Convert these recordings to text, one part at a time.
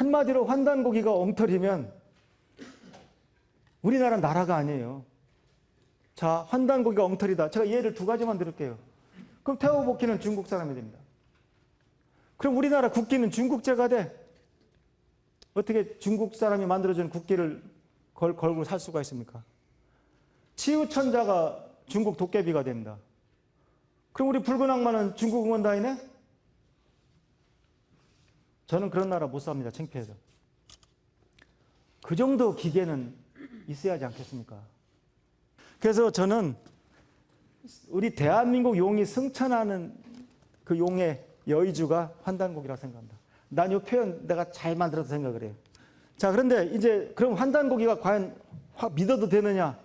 한마디로 환단고기가 엉터리면 우리나라는 나라가 아니에요. 자, 환단고기가 엉터리다. 제가 예를 두 가지만 들을게요. 그럼 태호복희는 중국 사람이 됩니다. 그럼 우리나라 국기는 중국제가 돼. 어떻게 중국 사람이 만들어준 국기를 걸고 살 수가 있습니까? 치우천자가 중국 도깨비가 됩니다. 그럼 우리 붉은 악마는 중국 응원단이네? 저는 그런 나라 못 삽니다. 창피해서. 그 정도 기계는 있어야 하지 않겠습니까? 그래서 저는 우리 대한민국 용이 승천하는 그 용의 여의주가 환단곡이라고 생각합니다. 난 이 표현 내가 잘 만들어서 생각을 해요. 자, 그런데 이제 그럼 환단고기가 과연 믿어도 되느냐?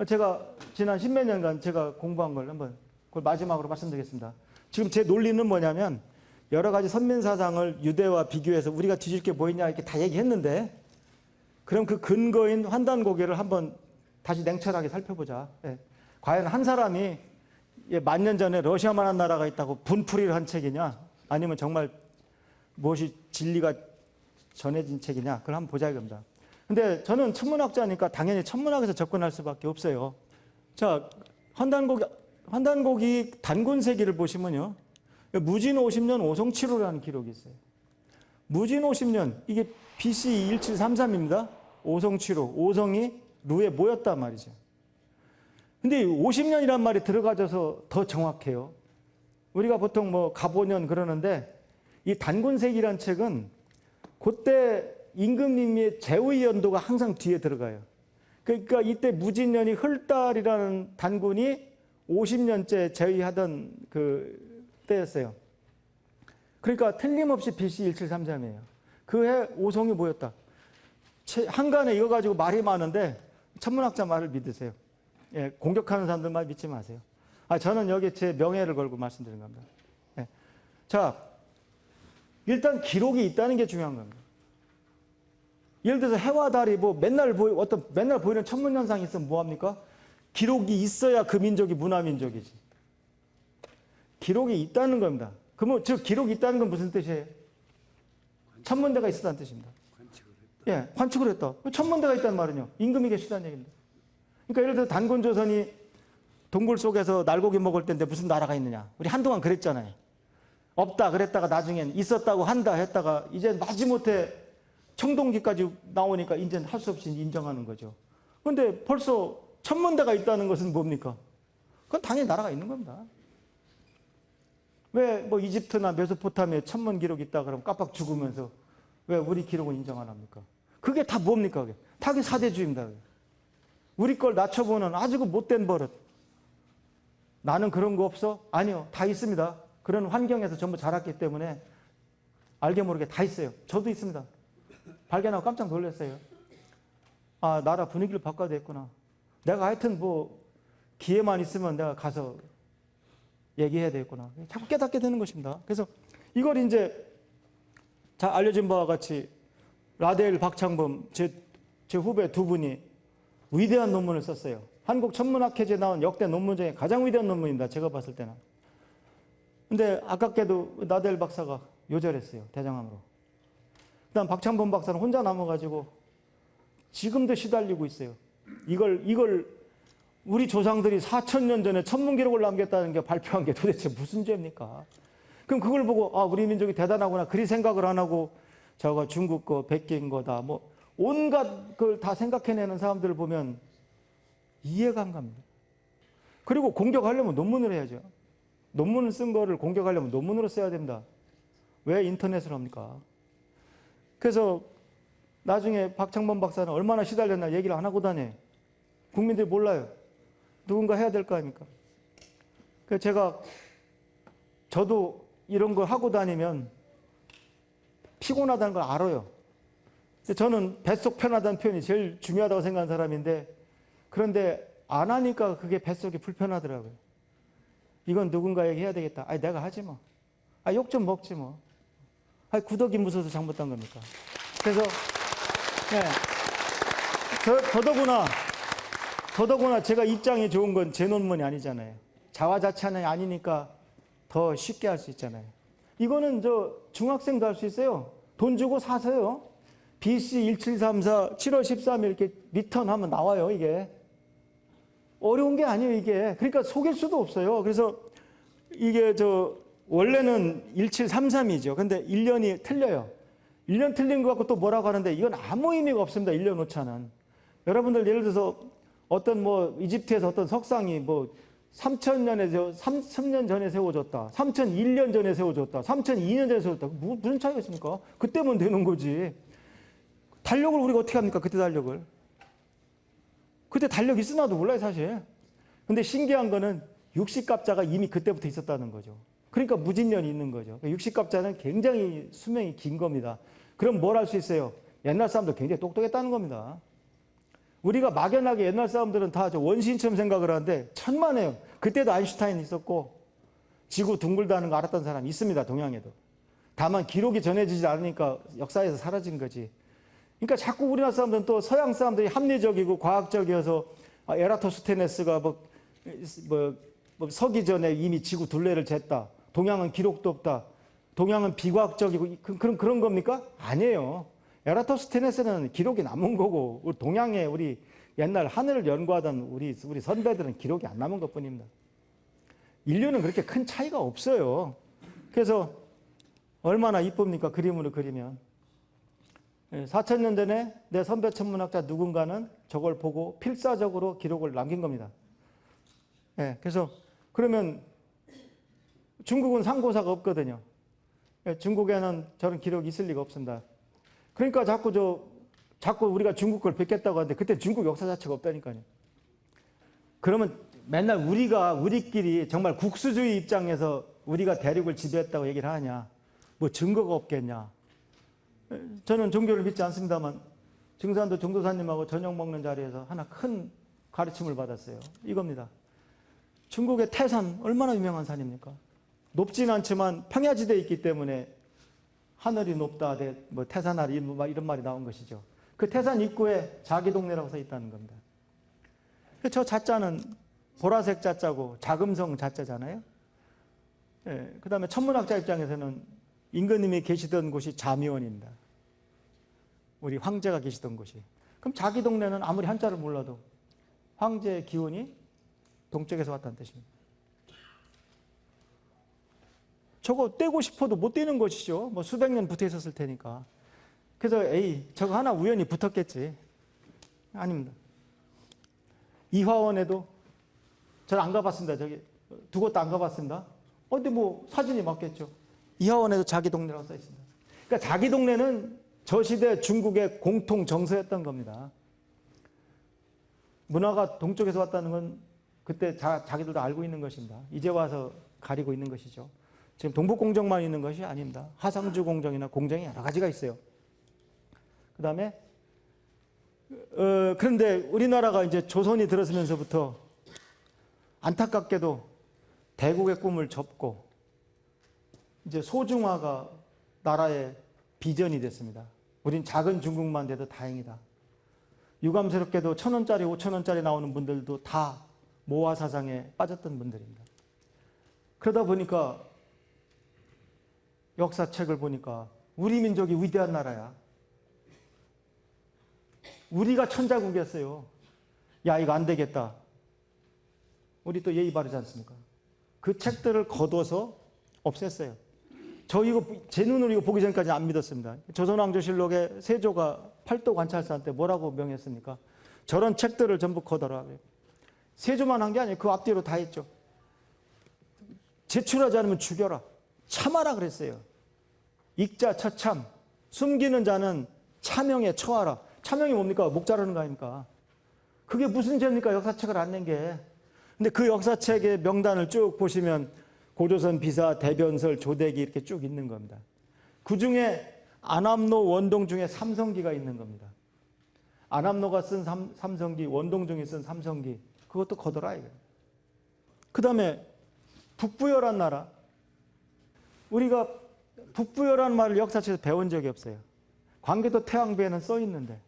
제가 지난 십몇 년간 제가 공부한 걸 한번 그걸 마지막으로 말씀드리겠습니다. 지금 제 논리는 뭐냐면 여러 가지 선민사상을 유대와 비교해서 우리가 뒤질 게 뭐 있냐 이렇게 다 얘기했는데 그럼 그 근거인 환단고기를 한번 다시 냉철하게 살펴보자. 예. 과연 한 사람이 만 년 전에 러시아만한 나라가 있다고 분풀이를 한 책이냐 아니면 정말 무엇이 진리가 전해진 책이냐 그걸 한번 보자 이겁니다. 근데 저는 천문학자니까 당연히 천문학에서 접근할 수밖에 없어요. 자, 환단고기 단군세기를 보시면요. 무진 50년 오성치루라는 기록이 있어요. 무진 50년, 이게 BC 1733입니다. 오성치루, 오성이 루에 모였단 말이죠. 근데 50년이란 말이 들어가져서 더 정확해요. 우리가 보통 뭐 갑오년 그러는데 이 단군세기란 책은 그때 임금님의 제위 연도가 항상 뒤에 들어가요. 그러니까 이때 무진년이 헐달이라는 단군이 50년째 제위하던 그 때였어요. 그러니까 틀림없이 BC 1733이에요. 그 해 오성이 모였다. 한간에 이거 가지고 말이 많은데 천문학자 말을 믿으세요. 예, 공격하는 사람들 말 믿지 마세요. 저는 여기 제 명예를 걸고 말씀드리는 겁니다. 예. 자, 일단 기록이 있다는 게 중요한 겁니다. 예를 들어서 해와 달이 뭐 맨날 보이는 천문현상이 있으면 뭐합니까? 기록이 있어야 그 민족이 문화민족이지. 기록이 있다는 겁니다. 그러면 즉 기록이 있다는 건 무슨 뜻이에요? 천문대가 있었다는 뜻입니다. 예, 관측을 했다. 천문대가 있다는 말은요. 임금이 계시다는 얘기입니다. 그러니까 예를 들어 단군조선이 동굴 속에서 날고기 먹을 때인데 무슨 나라가 있느냐. 우리 한동안 그랬잖아요. 없다 그랬다가 나중엔 있었다고 한다 했다가 이제 마지못해 청동기까지 나오니까 이제는 할 수 없이 인정하는 거죠. 그런데 벌써 천문대가 있다는 것은 뭡니까? 그건 당연히 나라가 있는 겁니다. 왜 뭐 이집트나 메소포타미아에 천문 기록이 있다 그러면 깜빡 죽으면서 왜 우리 기록은 인정 안 합니까? 그게 다 뭡니까? 그게? 다 그게 사대주의입니다. 그게. 우리 걸 낮춰보는 아주 그 못된 버릇. 나는 그런 거 없어? 아니요. 다 있습니다. 그런 환경에서 전부 자랐기 때문에 알게 모르게 다 있어요. 저도 있습니다. 발견하고 깜짝 놀랐어요. 아, 나라 분위기를 바꿔야 되겠구나. 내가 하여튼 뭐 기회만 있으면 내가 가서 얘기해야 되겠구나. 자꾸 깨닫게 되는 것입니다. 그래서 이걸 이제 잘 알려진 바와 같이 라데일, 박창범 제 후배 두 분이 위대한 논문을 썼어요. 한국 천문학회지에 나온 역대 논문 중에 가장 위대한 논문입니다. 제가 봤을 때는. 근데 아깝게도 라데일 박사가 요절했어요. 대장암으로. 그다음 박창범 박사는 혼자 남아가지고 지금도 시달리고 있어요. 이걸 우리 조상들이 4,000년 전에 천문 기록을 남겼다는 게 발표한 게 도대체 무슨 죄입니까? 그럼 그걸 보고 아 우리 민족이 대단하구나 그리 생각을 안 하고 저거 중국 거 백기인 거다 뭐 온갖 걸 다 생각해내는 사람들을 보면 이해가 안 갑니다. 그리고 공격하려면 논문을 해야죠. 논문을 쓴 거를 공격하려면 논문으로 써야 됩니다. 왜 인터넷을 합니까? 그래서 나중에 박창범 박사는 얼마나 시달렸나 얘기를 안 하고 다녀요. 국민들이 몰라요. 누군가 해야 될 거 아닙니까? 그래서 저도 이런 걸 하고 다니면 피곤하다는 걸 알아요. 저는 뱃속 편하다는 표현이 제일 중요하다고 생각하는 사람인데 그런데 안 하니까 그게 뱃속이 불편하더라고요. 이건 누군가에게 해야 되겠다. 아니 내가 하지 뭐. 욕 좀 먹지 뭐. 구더기 무서워서 잘못한 겁니까? 그래서 네. 더더구나 제가 입장이 좋은 건 제 논문이 아니잖아요. 자화자찬이 아니니까 더 쉽게 할 수 있잖아요. 이거는 저 중학생도 할 수 있어요. 돈 주고 사서요. BC 1734 7월 13일 이렇게 리턴하면 나와요, 이게. 어려운 게 아니에요, 이게. 그러니까 속일 수도 없어요. 그래서 이게 원래는 1733이죠. 근데 1년이 틀려요. 1년 틀린 거 갖고 또 뭐라고 하는데 이건 아무 의미가 없습니다. 1년 오차는. 여러분들 예를 들어서 어떤 이집트에서 어떤 석상이 3,000년 전에 세워졌다. 3,001년 전에 세워졌다. 3,002년 전에 세워졌다. 무슨 차이가 있습니까? 그때면 되는 거지. 달력을 우리가 어떻게 합니까? 그때 달력을. 그때 달력 있으나도 몰라요, 사실. 근데 신기한 거는 육식갑자가 이미 그때부터 있었다는 거죠. 그러니까 무진년이 있는 거죠. 육식갑자는 굉장히 수명이 긴 겁니다. 그럼 뭘 할 수 있어요? 옛날 사람들 굉장히 똑똑했다는 겁니다. 우리가 막연하게 옛날 사람들은 다 원시인처럼 생각을 하는데 천만에요. 그때도 아인슈타인 있었고 지구 둥글다는 거 알았던 사람이 있습니다. 동양에도. 다만 기록이 전해지지 않으니까 역사에서 사라진 거지. 그러니까 자꾸 우리나라 사람들은 또 서양 사람들이 합리적이고 과학적이어서 에라토스테네스가 서기 전에 이미 지구 둘레를 쟀다. 동양은 기록도 없다. 동양은 비과학적이고 그런 겁니까? 아니에요. 에라토스테네스는 기록이 남은 거고 동양에 우리 옛날 하늘을 연구하던 우리 선배들은 기록이 안 남은 것뿐입니다. 인류는 그렇게 큰 차이가 없어요. 그래서 얼마나 이쁩니까? 그림으로 그리면. 4,000년 전에 내 선배 천문학자 누군가는 저걸 보고 필사적으로 기록을 남긴 겁니다. 그래서 그러면 중국은 상고사가 없거든요. 중국에는 저런 기록이 있을 리가 없습니다. 그러니까 자꾸 우리가 중국 걸 뵙겠다고 하는데 그때 중국 역사 자체가 없다니까요. 그러면 맨날 우리끼리 정말 국수주의 입장에서 우리가 대륙을 지배했다고 얘기를 하냐. 증거가 없겠냐. 저는 종교를 믿지 않습니다만 증산도 종도사님하고 저녁 먹는 자리에서 하나 큰 가르침을 받았어요. 이겁니다. 중국의 태산 얼마나 유명한 산입니까? 높진 않지만 평야지대에 있기 때문에 하늘이 높다, 태산하리 이런 말이 나온 것이죠. 그 태산 입구에 자기 동네라고 써 있다는 겁니다. 저 자자는 보라색 자자고 자금성 자자잖아요. 그 다음에 천문학자 입장에서는 임금님이 계시던 곳이 자미원입니다. 우리 황제가 계시던 곳이. 그럼 자기 동네는 아무리 한자를 몰라도 황제의 기운이 동쪽에서 왔다는 뜻입니다. 저거 떼고 싶어도 못 떼는 것이죠. 수백 년 붙어 있었을 테니까. 그래서 저거 하나 우연히 붙었겠지. 아닙니다. 이화원에도 저는 안 가봤습니다. 저기 두 곳도 안 가봤습니다. 근데 사진이 맞겠죠. 이화원에도 자기 동네라고 써 있습니다. 그러니까 자기 동네는 저 시대 중국의 공통 정서였던 겁니다. 문화가 동쪽에서 왔다는 건 그때 자기들도 알고 있는 것입니다. 이제 와서 가리고 있는 것이죠. 지금 동북공정만 있는 것이 아닙니다. 하상주 공정이나 공정이 여러 가지가 있어요. 그 다음에 그런데 우리나라가 이제 조선이 들어서면서부터 안타깝게도 대국의 꿈을 접고 이제 소중화가 나라의 비전이 됐습니다. 우린 작은 중국만 돼도 다행이다. 유감스럽게도 1,000원짜리, 5,000원짜리 나오는 분들도 다 모화 사상에 빠졌던 분들입니다. 그러다 보니까 역사책을 보니까 우리 민족이 위대한 나라야. 우리가 천자국이었어요. 야, 이거 안 되겠다. 우리 또 예의 바르지 않습니까? 그 책들을 거둬서 없앴어요. 저 이거 제 눈으로 이거 보기 전까지 안 믿었습니다. 조선왕조실록에 세조가 팔도 관찰사 때 뭐라고 명했습니까? 저런 책들을 전부 거둬라. 세조만 한 게 아니에요. 그 앞뒤로 다 했죠. 제출하지 않으면 죽여라. 참아라 그랬어요. 익자 처참. 숨기는 자는 차명에 처하라. 차명이 뭡니까? 목 자르는 거 아닙니까? 그게 무슨 죄입니까? 역사책을 안 낸 게. 근데 그 역사책의 명단을 쭉 보시면 고조선 비사, 대변설, 조대기 이렇게 쭉 있는 겁니다. 그 중에 안암로, 원동중에 삼성기가 있는 겁니다. 안암로가 쓴 삼성기, 원동중이 쓴 삼성기, 그것도 거둬라 이거예요. 그 다음에 북부여란 나라. 우리가 북부여라는 말을 역사책에서 배운 적이 없어요. 광개도 태왕비에는 써 있는데.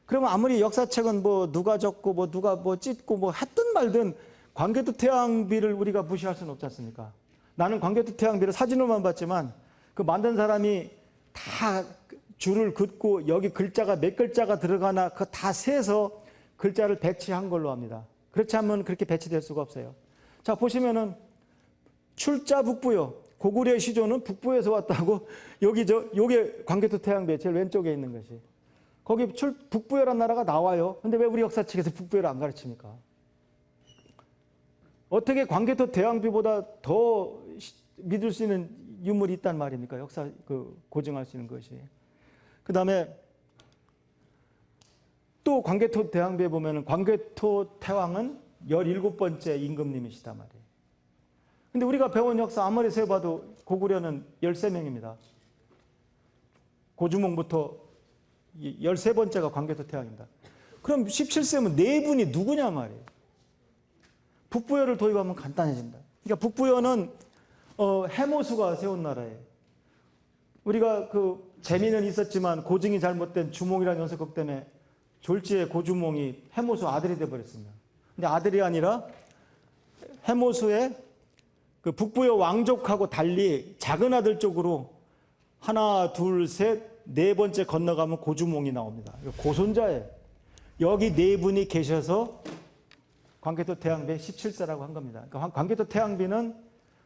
그러면 아무리 역사책은 누가 적고 누가 찢고 했든 말든 광개도 태왕비를 우리가 무시할 수는 없지 않습니까? 나는 광개도 태왕비를 사진으로만 봤지만 그 만든 사람이 다 줄을 긋고 여기 글자가 몇 글자가 들어가나 그거 다 세서 글자를 배치한 걸로 합니다. 그렇지 않으면 그렇게 배치될 수가 없어요. 자, 보시면은 출자 북부요. 고구려 시조는 북부에서 왔다고 요게 광개토 태양배 제일 왼쪽에 있는 것이. 거기 북부여란 나라가 나와요. 근데 왜 우리 역사책에서 북부여를 안 가르칩니까? 어떻게 광개토 태양비보다 더 믿을 수 있는 유물이 있단 말입니까? 역사 고증할 수 있는 것이. 그 다음에 또 광개토 대왕비에 보면 광개토 태왕은 17번째 임금님이시단 말이에요. 근데 우리가 배운 역사 아무리 세봐도 고구려는 13명입니다. 고주몽부터 13번째가 광개토 태왕입니다. 그럼 17세면 네 분이 누구냐 말이에요. 북부여를 도입하면 간단해진다. 그러니까 북부여는 해모수가 세운 나라예요. 우리가 재미는 있었지만 고증이 잘못된 주몽이라는 연설극 때문에 졸지의 고주몽이 해모수 아들이 되어버렸습니다. 근데 아들이 아니라 해모수의 북부여 왕족하고 달리 작은 아들 쪽으로 하나, 둘, 셋, 네 번째 건너가면 고주몽이 나옵니다. 고손자예요. 여기 네 분이 계셔서 광개토 태양비 17세라고 한 겁니다. 그러니까 광개토 태양비는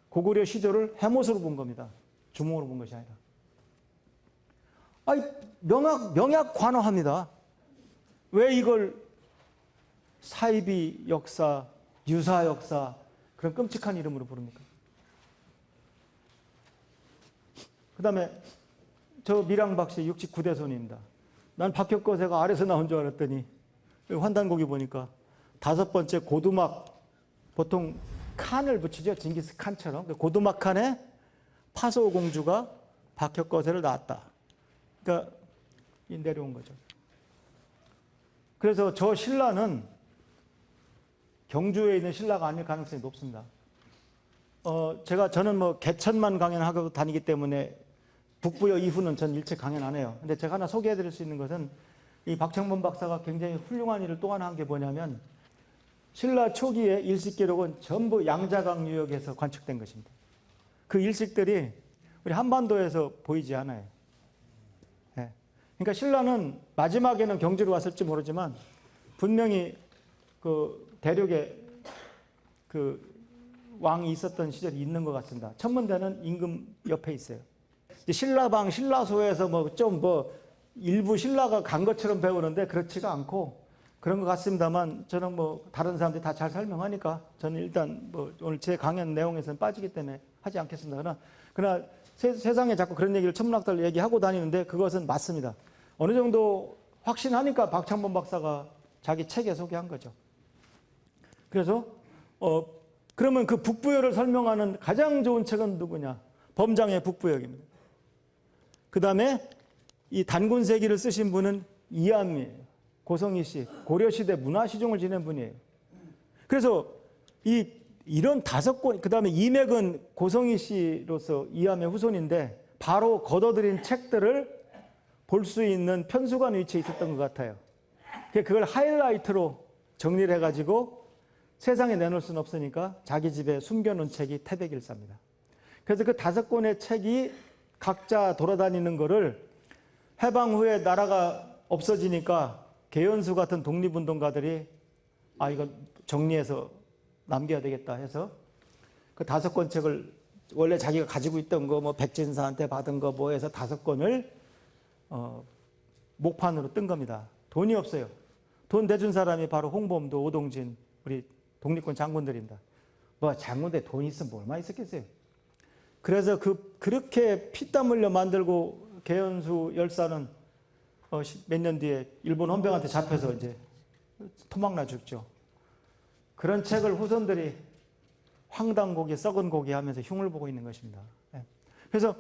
고구려 시조를 해모수로 본 겁니다. 주몽으로 본 것이 아니라. 명약 관어합니다. 왜 이걸 사이비 역사, 유사 역사 그런 끔찍한 이름으로 부릅니까? 그 다음에 저 밀양박씨 69대손입니다. 난 박혁거세가 아래서 나온 줄 알았더니 환단곡이 보니까 5번째 고두막, 보통 칸을 붙이죠. 징기스 칸처럼. 고두막 칸에 파소공주가 박혁거세를 낳았다. 그러니까 내려온 거죠. 그래서 저 신라는 경주에 있는 신라가 아닐 가능성이 높습니다. 저는 개천만 강연하고 다니기 때문에 북부여 이후는 전 일체 강연 안 해요. 근데 제가 하나 소개해 드릴 수 있는 것은 이 박창범 박사가 굉장히 훌륭한 일을 또 하나 한 게 뭐냐면 신라 초기의 일식 기록은 전부 양자강 유역에서 관측된 것입니다. 그 일식들이 우리 한반도에서 보이지 않아요. 네. 그러니까 신라는 마지막에는 경주로 왔을지 모르지만 분명히 대륙에 왕이 있었던 시절이 있는 것 같습니다. 천문대는 임금 옆에 있어요. 신라방, 신라소에서 일부 신라가 간 것처럼 배우는데 그렇지가 않고 그런 것 같습니다만 저는 다른 사람들이 다 잘 설명하니까 저는 일단 오늘 제 강연 내용에서는 빠지기 때문에 하지 않겠습니다. 그러나 세상에 자꾸 그런 얘기를 천문학자들 얘기하고 다니는데 그것은 맞습니다. 어느 정도 확신하니까 박창범 박사가 자기 책에 소개한 거죠. 그래서 그러면 그 북부여를 설명하는 가장 좋은 책은 누구냐? 범장의 북부역입니다. 그 다음에 이 단군세기를 쓰신 분은 이암이에요. 고성희 씨, 고려시대 문화시종을 지낸 분이에요. 그래서 이런 5권, 그 다음에 이맥은 고성희 씨로서 이암의 후손인데 바로 걷어들인 책들을 볼 수 있는 편수관 위치에 있었던 것 같아요. 그걸 하이라이트로 정리를 해가지고 세상에 내놓을 수는 없으니까 자기 집에 숨겨놓은 책이 태백일사입니다. 그래서 그 5권의 책이 각자 돌아다니는 거를 해방 후에 나라가 없어지니까 개연수 같은 독립운동가들이 이거 정리해서 남겨야 되겠다 해서 그 5권 책을 원래 자기가 가지고 있던 거 백진사한테 받은 거 해서 5권을 목판으로 뜬 겁니다. 돈이 없어요. 돈 대준 사람이 바로 홍범도, 오동진 우리 독립군 장군들입니다. 장군대 돈 있으면 얼마 있었겠어요. 그래서 그렇게 피땀 흘려 만들고 개연수 열사는 몇 년 뒤에 일본 헌병한테 잡혀서 이제 토막나 죽죠. 그런 책을 후손들이 황당고기, 썩은 고기 하면서 흉을 보고 있는 것입니다. 그래서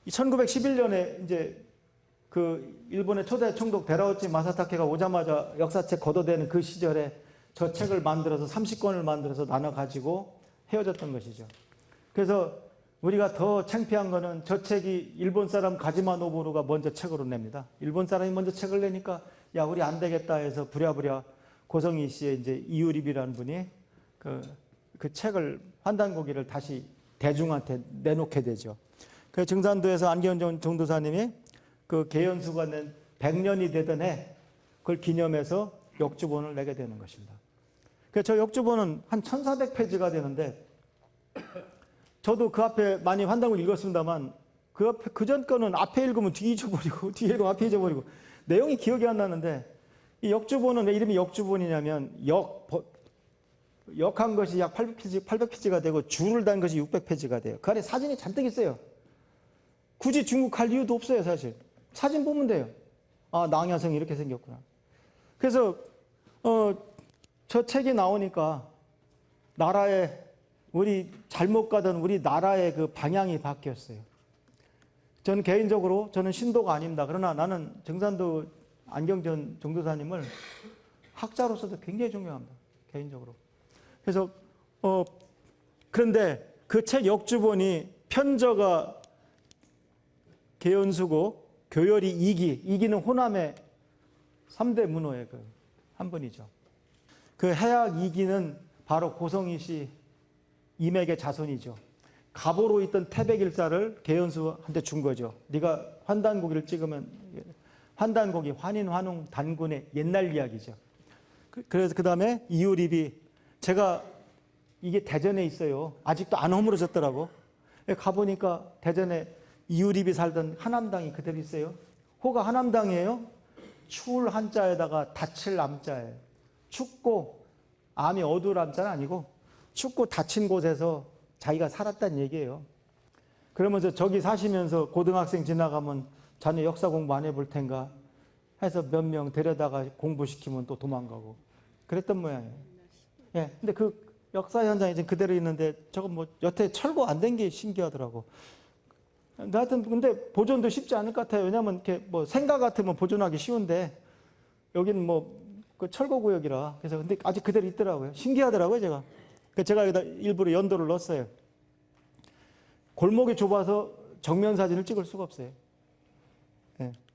1911년에 이제 일본의 초대 총독 데라우치 마사타케가 오자마자 역사책 걷어대는 그 시절에 저 책을 만들어서 30권을 만들어서 나눠 가지고 헤어졌던 것이죠. 그래서 우리가 더 창피한 거는 저 책이 일본 사람 가지마 노부루가 먼저 책으로 냅니다. 일본 사람이 먼저 책을 내니까 야 우리 안 되겠다 해서 부랴부랴 고성희 씨의 이제 이유립이라는 분이 그 책을 환단고기를 다시 대중한테 내놓게 되죠. 그 증산도에서 안경정 전도사님이 그 계연수가 낸 100년이 되던 해 그걸 기념해서 역주본을 내게 되는 것입니다. 그래서 저 역주본은 한 1400페이지가 되는데 저도 그 앞에 많이 환단을 읽었습니다만 그 앞에 그전 거는 앞에 읽으면 뒤 잊어버리고 뒤에 읽으면 앞에 잊어버리고 내용이 기억이 안 나는데 이 역주본은 왜 이름이 역주본이냐면 역한 것이 약 800페이지가 되고 줄을 단 것이 600페이지가 돼요. 그 안에 사진이 잔뜩 있어요. 굳이 중국 갈 이유도 없어요, 사실. 사진 보면 돼요. 아, 낭야성이 이렇게 생겼구나. 그래서 저 책이 나오니까 우리 잘못 가던 우리 나라의 그 방향이 바뀌었어요. 저는 개인적으로 저는 신도가 아닙니다. 그러나 나는 증산도 안경전 전도사님을 학자로서도 굉장히 존경합니다. 개인적으로. 그래서 그런데 그 책 역주본이 편저가 계연수고 교열이 이기는 호남의 3대 문호의 그 한 분이죠. 그 해약 이기는 바로 고성희 씨 임액의 자손이죠. 갑오로 있던 태백일사를 계연수한테 준 거죠. 네가 환단고기를 찍으면 환단고기 환인 환웅 단군의 옛날 이야기죠. 그래서 그 다음에 이유립이 제가 이게 대전에 있어요. 아직도 안 허물어졌더라고. 가보니까 대전에 이유립이 살던 하남당이 그대로 있어요. 호가 하남당이에요. 추울 한자에다가 닫힐 암자예요. 춥고 암이 어두울 암자는 아니고 춥고 닫힌 곳에서 자기가 살았다는 얘기예요. 그러면서 저기 사시면서 고등학생 지나가면 자네 역사 공부 안 해볼 텐가 해서 몇 명 데려다가 공부시키면 또 도망가고 그랬던 모양이에요. 예, 근데 그 역사 현장이 지금 그대로 있는데 저거 뭐 여태 철거 안 된 게 신기하더라고. 하여튼 근데 보존도 쉽지 않을 것 같아요. 왜냐하면 이렇게 뭐 생가 같으면 보존하기 쉬운데 여기는 뭐 그 철거 구역이라 그래서 근데 아직 그대로 있더라고요. 신기하더라고요, 제가. 그래서 제가 여기다 일부러 연도를 넣었어요. 골목이 좁아서 정면 사진을 찍을 수가 없어요. 예.